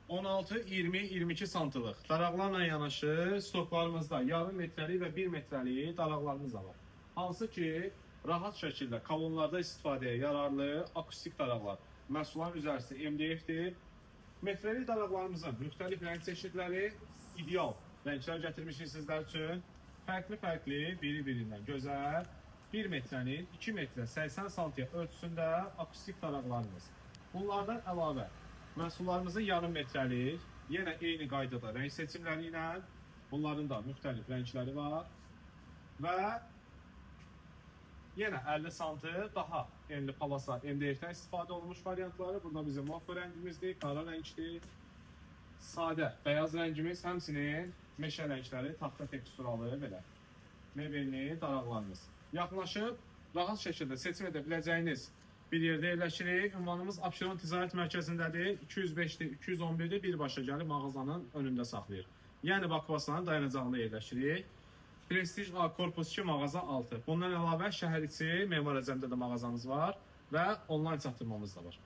16, 20, 22 santlıq daraqlarla yanaşı stoklarımızda yarım metrəlik və 1 metrəlik daraqlarımız da var. Hansı ki, rahat şəkildə kolonlarda istifadəyə yararlı akustik daraqlar. Məhsulların üzərisi MDF-dir. Metrəlik daraqlarımızın müxtəlif rəng çeşidləri, ideal rənglər gətirmişik sizlər üçün. Fərqli biri-birindən gözəl 1 metrənin 2 metrə 80 santiyə ölçüsündə akustik daraqlarımız. Bunlardan əlavə məhsullarımızın yarım metrəlik, yenə eyni qaydada rəng seçimləri ilə, bunların da müxtəlif rəngləri var və yenə 50 santı daha enli palasa MDF-dən istifadə olunmuş variantları. Burada bizim mofo rəngimizdir, qara rəngdir, sadə bəyaz rəngimiz, həmsinin meşə rəngləri, taxta teksturalı belə mebelli daraqlarımız. Yaxınlaşıb rahat şəkildə seçim edə biləcəyiniz bir yerdə yerləşirik. Ünvanımız Abşeron Ticarət Mərkəzindədir. 205-dir, 211-dir, birbaşa gəlib mağazanın önündə saxlayır. Yəni Bakvasanın dayanacağında yerləşirik. Prestij A Korpus 2 mağaza 6. Bundan əlavə şəhər içi Memar Əcəmdə də mağazamız var və onlayn çatdırmamız da var.